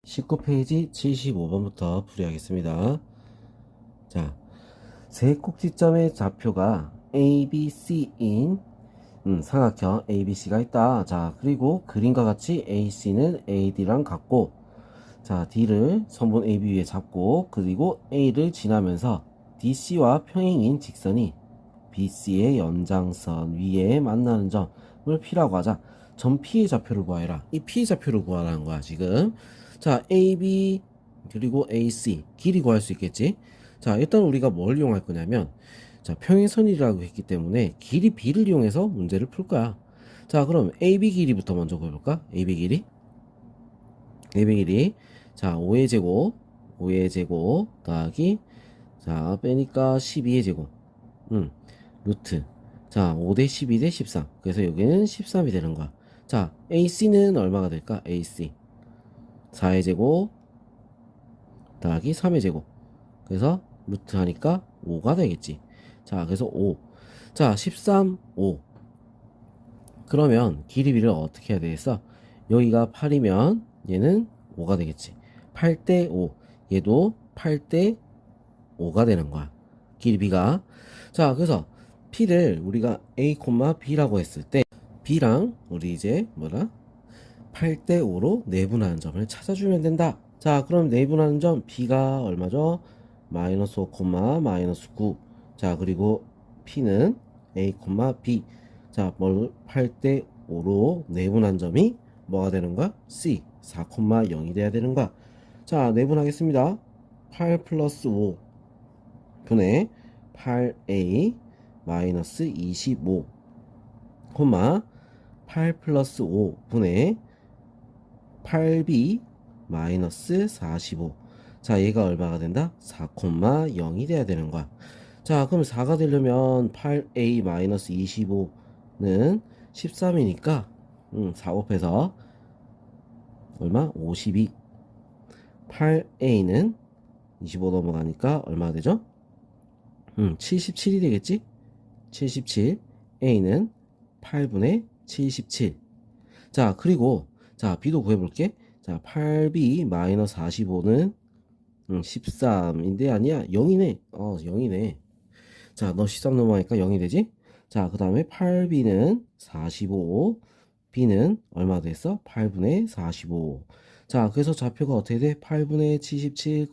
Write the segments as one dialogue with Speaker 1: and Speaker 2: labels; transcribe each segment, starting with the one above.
Speaker 1: 19페이지 75번부터 풀이하겠습니다. 자, 세 꼭지점의 좌표가 A, B, C인 삼각형 ABC가 있다. 자, 그리고 그림과 같이 AC는 AD랑 같고, 자, D를 선분 AB 위에 잡고, 그리고 A를 지나면서 DC와 평행인 직선이 BC의 연장선 위에 만나는 점을 P라고 하자. 점 P의 좌표를 구하라. 이 P의 좌표를 구하라는 거야, 지금. 자, AB, 그리고 AC. 길이 구할 수 있겠지? 자, 일단 우리가 뭘 이용할 거냐면, 자, 평행선이라고 했기 때문에 길이 B를 이용해서 문제를 풀 거야. 자, 그럼 AB 길이부터 먼저 구해볼까? AB 길이. AB 길이. 자, 5의 제곱, 5의 제곱, 더하기, 자, 빼니까 12의 제곱. 루트. 자, 5대 12 대 13. 그래서 여기는 13이 되는 거야. 자, AC는 얼마가 될까? AC. 4의 제곱, 더하기 3의 제곱. 그래서 루트 하니까 5가 되겠지. 자, 그래서 5. 자, 13, 5. 그러면 길이비를 어떻게 해야 되겠어? 여기가 8이면 얘는 5가 되겠지. 8대 5. 얘도 8대 5가 되는 거야. 길이비가. 자, 그래서 P를 우리가 A, B라고 했을 때 B랑 우리 이제 뭐라? 8대 5로 내분하는 점을 찾아주면 된다. 자, 그럼 내분하는 점 B가 얼마죠? 마이너스 5, 마이너스 9. 자, 그리고 P는 A, B. 자, 뭘 8대 5로 내분한 점이 뭐가 되는 거야? C, 4,0이 돼야 되는 거야. 자, 내분하겠습니다. 8 플러스 5 분의 8A 마이너스 25, 8 플러스 5 분의 8B 마이너스 45. 자, 얘가 얼마가 된다? 4,0이 돼야 되는 거야. 자, 그럼 4가 되려면 8A 마이너스 25는 13이니까 4 곱해서 얼마? 52. 8A는 25 넘어가니까 얼마가 되죠? 77이 되겠지? 77. A는 8분의 77. 자, 그리고 자, B도 구해볼게. 자, 8B 마이너스 45는 13인데 아니야, 0이네. 0이네. 자, 너 13 넘어가니까 0이 되지? 자, 그 다음에 8B는 45. B는 얼마 됐어? 8분의 45. 자, 그래서 좌표가 어떻게 돼? 8분의 77,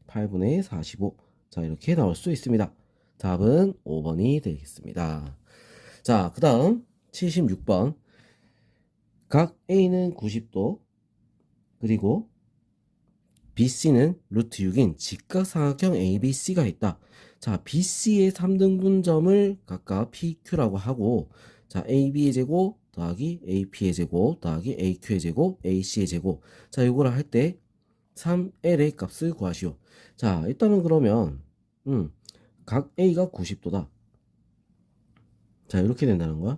Speaker 1: 8분의 45. 자, 이렇게 나올 수 있습니다. 답은 5번이 되겠습니다. 자, 그 다음 76번. 각 A는 90도, 그리고 BC는 루트 6인 직각삼각형 ABC가 있다. 자, BC의 3등분점을 각각 PQ라고 하고, 자, AB의 제곱 더하기 AP의 제곱 더하기 AQ의 제곱 AC의 제곱. 자, 요거를 할 때 3L의 값을 구하시오. 자, 일단은 그러면 각 A가 90도다. 자, 이렇게 된다는 거야.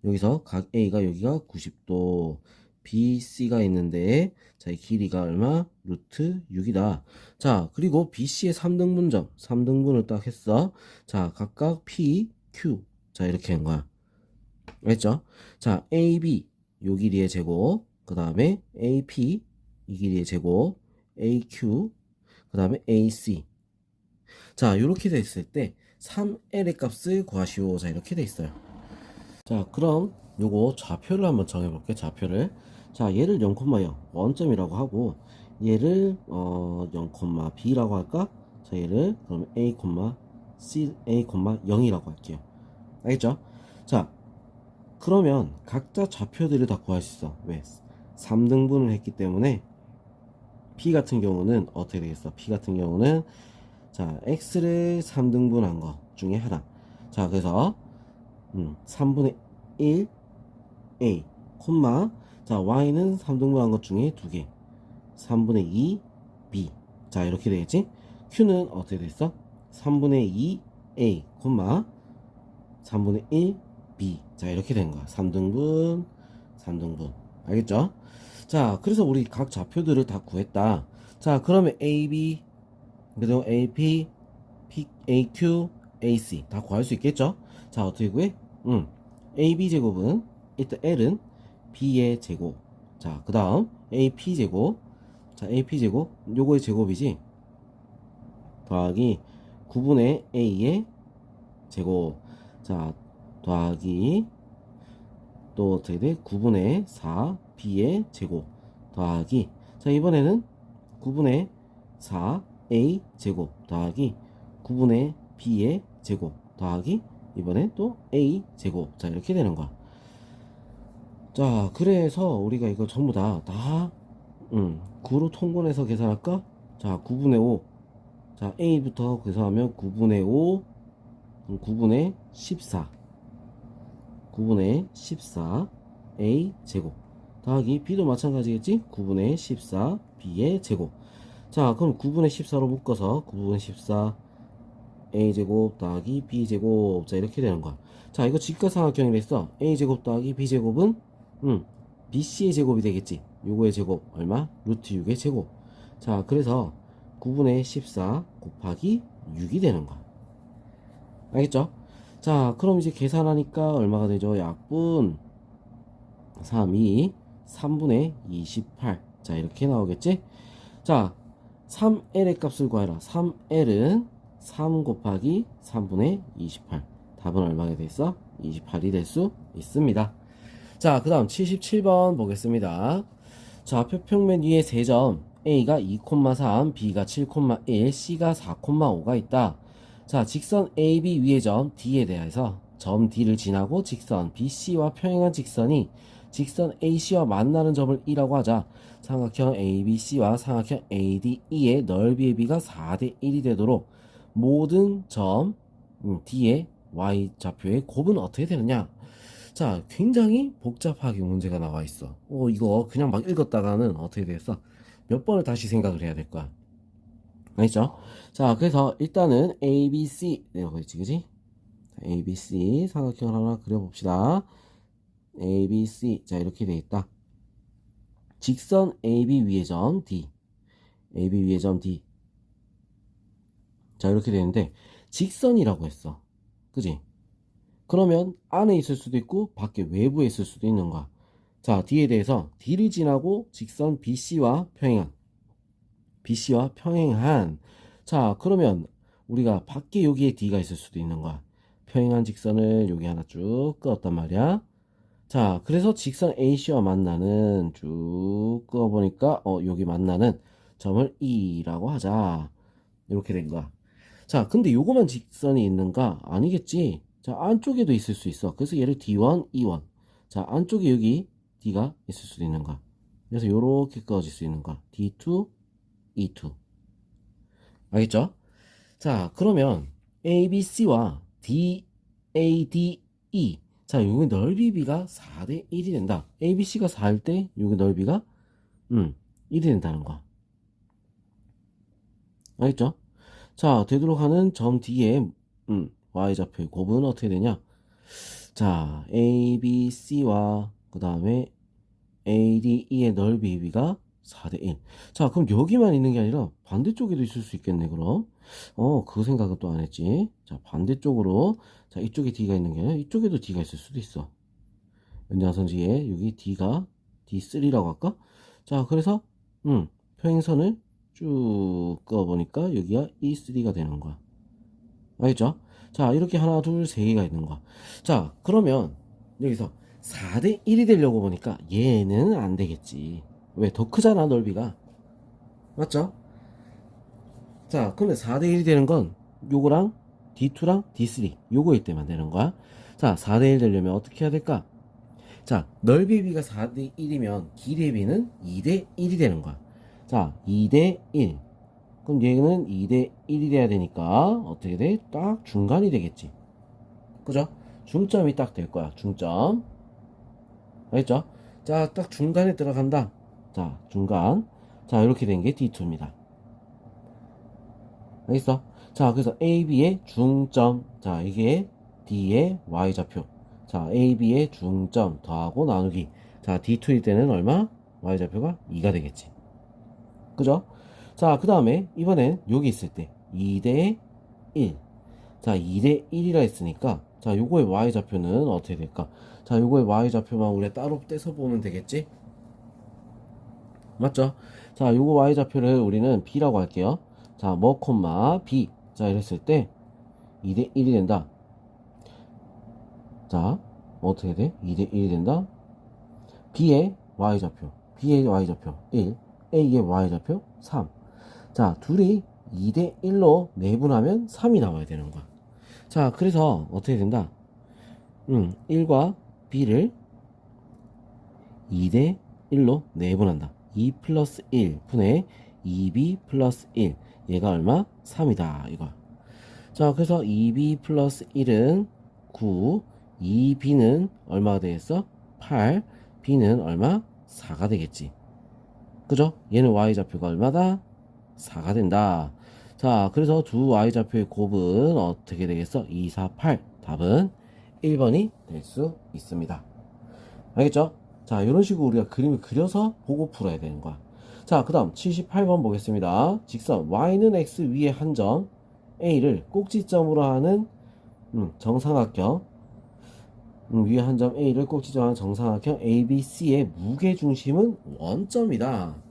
Speaker 1: 여기서 각 A가 여기가 90도, BC가 있는데, 자, 이 길이가 얼마? 루트 6이다. 자, 그리고 BC의 3등분점, 3등분을 딱 했어. 자, 각각 P, Q. 자, 이렇게 한 거야. 알겠죠? 자, AB, 요 길이의 제곱, 그 다음에 AP, 이 길이의 제곱, AQ, 그 다음에 AC. 자, 요렇게 됐을 때 3L의 값을 구하시오. 자, 이렇게 돼 있어요. 자, 그럼 요거 좌표를 한번 정해볼게. 좌표를. 자, 얘를 0,0 원점이라고 하고, 얘를 0,b라고 할까? 자, 얘를 그럼 a, c, a, 0이라고 할게요. 알겠죠? 자, 그러면 각자 좌표들을 다 구할 수 있어. 왜? 3등분을 했기 때문에 p 같은 경우는 어떻게 되겠어? p 같은 경우는 자, x를 3등분한 거 중에 하나. 자, 그래서 3분의 1 a, 자, y는 3등분한 것 중에 2개, 3분의 2 b. 자, 이렇게 되겠지? q는 어떻게 됐어? 3분의 2 a, 3분의 1 b. 자, 이렇게 된 거야. 3등분, 3등분. 알겠죠? 자, 그래서 우리 각 좌표들을 다 구했다. 자, 그러면 ab, 그리고 AP, AQ, AC 다 구할 수 있겠죠? 자, 어떻게 구해? AB 제곱은 일단 L은 B의 제곱. 자, 그 다음 AP 제곱. 자, AP제곱, 요거의 제곱이지. 더하기 9분의 A의 제곱. 자, 더하기 또 어떻게 돼? 9분의 4 B의 제곱. 더하기, 자, 이번에는 9분의 4 A 제곱. 더하기 9분의 B의 제곱. 더하기 이번엔 또 A 제곱. 자, 이렇게 되는 거야. 자, 그래서 우리가 이거 전부 다 9로 통분해서 계산할까? 자, 9분의 5. 자, A부터 계산하면 9분의 5, 9분의 14. 9분의 14 A 제곱. 더하기 B도 마찬가지겠지? 9분의 14 B의 제곱. 자, 그럼 9분의 14로 묶어서 9분의 14 A 제곱 더하기 B 제곱. 자, 이렇게 되는 거야. 자, 이거 직각삼각형이라 했어. A 제곱 더하기 B 제곱은 BC의 제곱이 되겠지. 요거의 제곱 얼마? 루트 6의 제곱. 자, 그래서 9분의 14 곱하기 6이 되는 거야. 알겠죠? 자, 그럼 이제 계산하니까 얼마가 되죠? 약분 3, 2, 3분의 28. 자, 이렇게 나오겠지? 자, 3L의 값을 구하라. 3L은 3 곱하기 3분의 28. 답은 얼마가 됐어? 28이 될 수 있습니다. 자, 그 다음 77번 보겠습니다. 자, 표평면 위에 3점 A가 2,3, B가 7,1, C가 4,5가 있다. 자, 직선 AB 위의 점 D에 대해서 점 D를 지나고 직선 BC와 평행한 직선이 직선 AC와 만나는 점을 E라고 하자. 삼각형 ABC와 삼각형 ADE의 넓이의 비가 4대 1이 되도록 모든 점 D의 Y좌표의 곱은 어떻게 되느냐? 자, 굉장히 복잡하게 문제가 나와 있어. 이거 그냥 막 읽었다가는 어떻게 되겠어? 몇 번을 다시 생각을 해야 될 거야. 알겠죠? 자, 그래서 일단은 ABC 이라고 했지, 그지? ABC 삼각형을 하나 그려봅시다. ABC. 자, 이렇게 돼 있다. 직선 AB 위의 점 D. AB 위의 점 D. 자, 이렇게 되는데 직선이라고 했어. 그지? 그러면 안에 있을 수도 있고 밖에 외부에 있을 수도 있는 거야. 자, D에 대해서 D를 지나고 직선 BC와 평행한. 자, 그러면 우리가 밖에 여기에 D가 있을 수도 있는 거야. 평행한 직선을 여기 하나 쭉 그었단 말이야. 자, 그래서 직선 AC와 만나는 쭉 그어보니까 여기 만나는 점을 E라고 하자. 이렇게 된 거야. 자, 근데 요거만 직선이 있는가? 아니겠지. 자, 안쪽에도 있을 수 있어. 그래서 얘를 D1, E1. 자, 안쪽에 여기 D가 있을 수도 있는 거야. 그래서 요렇게 그어질 수 있는 거야. D2, E2. 알겠죠? 자, 그러면 ABC와 DADE. 자, 여기 넓이 비가 4대 1이 된다. ABC가 4일 때 여기 넓이가 1이 된다는 거야. 알겠죠? 자, 되도록 하는 점 D의 Y좌표의 곱은 어떻게 되냐? 자, ABC와 그 다음에 ADE의 넓이 비가 4대 1. 자, 그럼 여기만 있는 게 아니라 반대쪽에도 있을 수 있겠네, 그럼. 그 생각은 또 안 했지. 자, 반대쪽으로. 자, 이쪽에 D가 있는 게 아니라 이쪽에도 D가 있을 수도 있어. 연장선지에 여기 D가 D3라고 할까? 자, 그래서, 평행선을 쭉 그어보니까 여기가 E3가 되는 거야. 알겠죠? 자, 이렇게 하나, 둘, 세 개가 있는 거야. 자, 그러면 여기서 4대 1이 되려고 보니까 얘는 안 되겠지. 왜? 더 크잖아, 넓이가. 맞죠? 자, 그러면 4대 1이 되는 건 요거랑 D2랑 D3 요거일 때만 되는 거야. 자, 4대 1 되려면 어떻게 해야 될까? 자, 넓이 비가 4대 1이면 길이의 비는 2대 1이 되는 거야. 자, 2대 1. 그럼 얘는 2대 1이 돼야 되니까 어떻게 돼? 딱 중간이 되겠지. 그죠? 중점이 딱 될 거야. 중점. 알겠죠? 자, 딱 중간에 들어간다. 자, 중간. 자, 이렇게 된 게 D2입니다. 알겠어? 자, 그래서 AB의 중점. 자, 이게 D의 Y좌표. 자, AB의 중점 더하고 나누기. 자, D2일 때는 얼마? Y좌표가 2가 되겠지. 그죠? 자, 그 다음에 이번엔 여기 있을 때 2대 1. 자, 2대 1이라 했으니까 자, 요거의 Y좌표는 어떻게 될까? 자, 요거의 Y좌표만 우리가 따로 떼서 보면 되겠지? 맞죠? 자, 요거 y좌표를 우리는 b라고 할게요. 자, 뭐 콤마 b. 자, 이랬을 때 2대 1이 된다. 자, 어떻게 돼? 2대 1이 된다. b의 y좌표, b의 y좌표 1, a의 y좌표 3. 자, 둘이 2대 1로 내분하면 3이 나와야 되는 거야. 자, 그래서 어떻게 된다? 1과 b를 2대 1로 내분한다. 2 플러스 1 분의 2b 플러스 1. 얘가 얼마? 3이다. 이거. 자, 그래서 2b 플러스 1은 9, 2b는 얼마가 되겠어? 8, b는 얼마? 4가 되겠지. 그죠? 얘는 y좌표가 얼마다? 4가 된다. 자, 그래서 두 y좌표의 곱은 어떻게 되겠어? 2, 4, 8. 답은 1번이 될 수 있습니다. 알겠죠? 자, 이런 식으로 우리가 그림을 그려서 보고 풀어야 되는 거야. 자, 그 다음 78번 보겠습니다. 직선 y는 x 위에 한 점 a를 꼭지점으로 하는 정삼각형, 위에 한 점 a를 꼭지점으로 하는 정삼각형 ABC의 무게중심은 원점이다.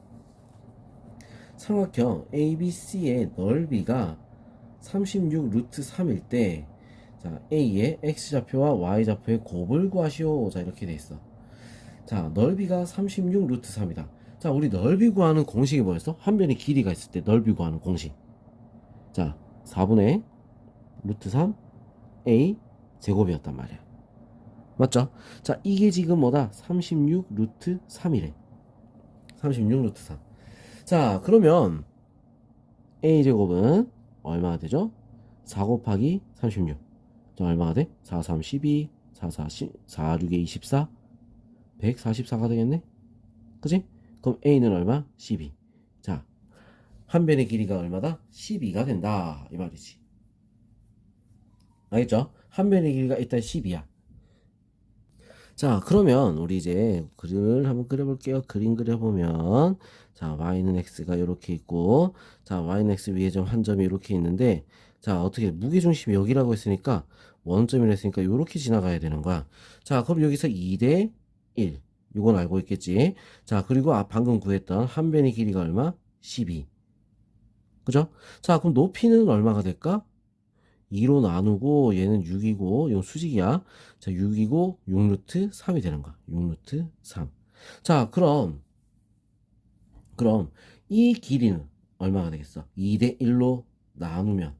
Speaker 1: 삼각형 ABC의 넓이가 36 루트 3일 때, 자, A의 X좌표와 Y좌표의 곱을 구하시오. 자, 이렇게 돼 있어. 자, 넓이가 36 루트 3이다. 자, 우리 넓이 구하는 공식이 뭐였어? 한 변의 길이가 있을 때 넓이 구하는 공식. 자, 4분의 루트 3 A 제곱이었단 말이야. 맞죠? 자, 이게 지금 뭐다? 36 루트 3이래. 36 루트 3. 자, 그러면 A제곱은 얼마가 되죠? 4 곱하기 36. 자, 얼마가 돼? 4, 3, 12, 4, 4, 4, 6에 24, 144가 되겠네? 그치? 그럼 A는 얼마? 12. 자, 한 변의 길이가 얼마다? 12가 된다. 이 말이지. 알겠죠? 한 변의 길이가 일단 10이야. 자, 그러면 우리 이제 그림을 한번 그려볼게요. 그림 그려보면, 자, y는 x가 이렇게 있고, 자, y는 x 위에 점 한 점이 이렇게 있는데, 자, 어떻게 무게중심이 여기라고 했으니까 원점이라 했으니까 이렇게 지나가야 되는 거야. 자, 그럼 여기서 2대 1. 이건 알고 있겠지. 자, 그리고 방금 구했던 한 변의 길이가 얼마? 12. 그죠? 자, 그럼 높이는 얼마가 될까? 2로 나누고 얘는 6이고 이건 수직이야. 자, 6이고 6루트 3이 되는 거야. 6루트 3. 자, 그럼 이 길이는 얼마가 되겠어? 2대 1로 나누면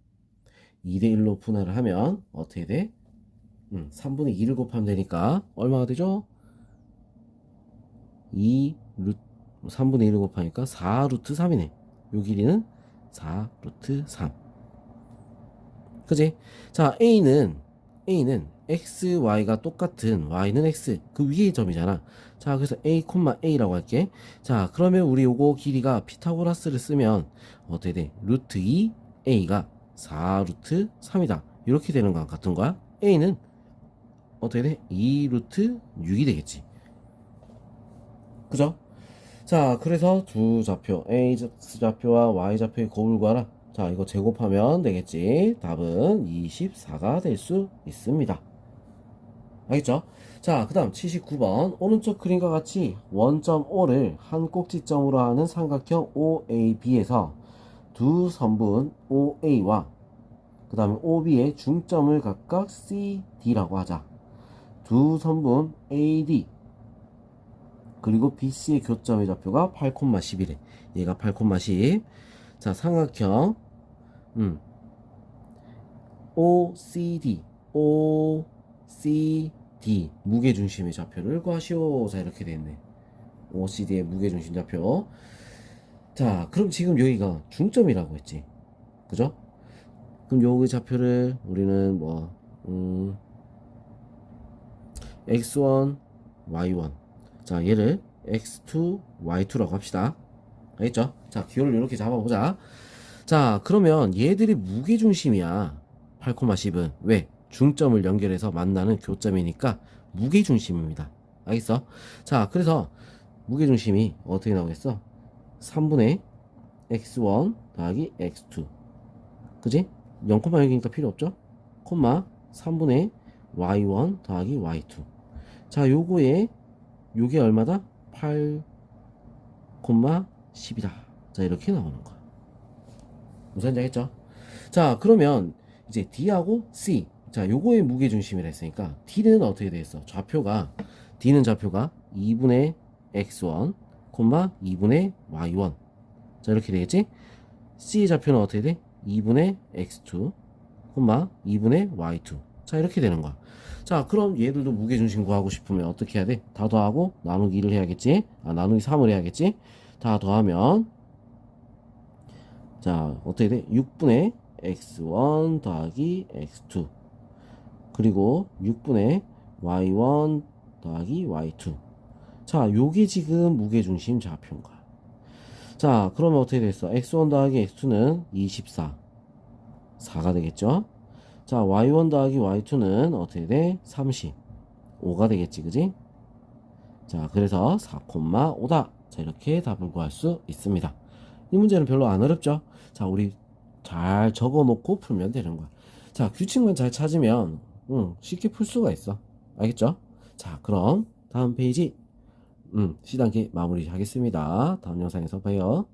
Speaker 1: 2대 1로 분할을 하면 어떻게 돼? 3분의 2를 곱하면 되니까 얼마가 되죠? 2 루트 3분의 1을 곱하니까 4 루트 3이네. 요 길이는 4 루트 3. 그지? 자, A는 X, Y가 똑같은 Y는 X 그 위의 점이잖아. 자, 그래서 A, A라고 할게. 자, 그러면 우리 요거 길이가 피타고라스를 쓰면 어떻게 돼? 루트 2 A가 4 루트 3이다. 이렇게 되는 거 같은 거야. A는 어떻게 돼? 2 루트 6이 되겠지. 그죠? 자, 그래서 두 좌표 X좌표와 Y좌표의 곱을 구하라. 자, 이거 제곱하면 되겠지. 답은 24가 될 수 있습니다. 알겠죠? 자, 그 다음 79번 오른쪽 그림과 같이 원점 O를 한 꼭지점으로 하는 삼각형 OAB에서 두 선분 OA와 그 다음에 OB의 중점을 각각 CD라고 하자. 두 선분 AD 그리고 BC의 교점의 좌표가 8,11에 얘가 8,10. 자, 삼각형 OCD 무게중심의 좌표를 구하시오. 자, 이렇게 되어있네. OCD의 무게중심 좌표. 자, 그럼 지금 여기가 중점이라고 했지. 그죠? 그럼 여기 좌표를 우리는 뭐 x1 y1. 자, 얘를 x2 y2라고 합시다. 알겠죠? 자, 기호를 이렇게 잡아보자. 자, 그러면 얘들이 무게중심이야. 8,10은 왜? 중점을 연결해서 만나는 교점이니까 무게중심입니다. 알겠어? 자, 그래서 무게중심이 어떻게 나오겠어? 3분의 x1 더하기 x2. 그지? 0,6이니까 필요 없죠? 콤마 3분의 y1 더하기 y2. 자, 요게 얼마다? 8,10 10이다. 자, 이렇게 나오는 거야. 무슨 말인지 알겠죠? 자, 그러면 이제 D하고 C. 자, 요거의 무게중심이라 했으니까 D는 어떻게 되겠어? D는 좌표가 2분의 X1, 2분의 Y1. 자, 이렇게 되겠지? C의 좌표는 어떻게 돼? 2분의 X2, 2분의 Y2. 자, 이렇게 되는 거야. 자, 그럼 얘들도 무게중심 구하고 싶으면 어떻게 해야 돼? 다 더하고 나누기 1을 해야겠지? 나누기 3을 해야겠지? 다 더하면 자, 어떻게 돼? 6분의 x1 더하기 x2 그리고 6분의 y1 더하기 y2. 자, 요게 지금 무게중심 좌표인 거야. 자, 그러면 어떻게 됐어? x1 더하기 x2는 24 4가 되겠죠? 자, y1 더하기 y2는 어떻게 돼? 35가 되겠지, 그지? 자, 그래서 4,5다. 자, 이렇게 답을 구할 수 있습니다. 이 문제는 별로 안 어렵죠? 자, 우리 잘 적어 놓고 풀면 되는 거야. 자, 규칙만 잘 찾으면 쉽게 풀 수가 있어. 알겠죠? 자, 그럼 다음 페이지 C단계 마무리 하겠습니다. 다음 영상에서 봐요.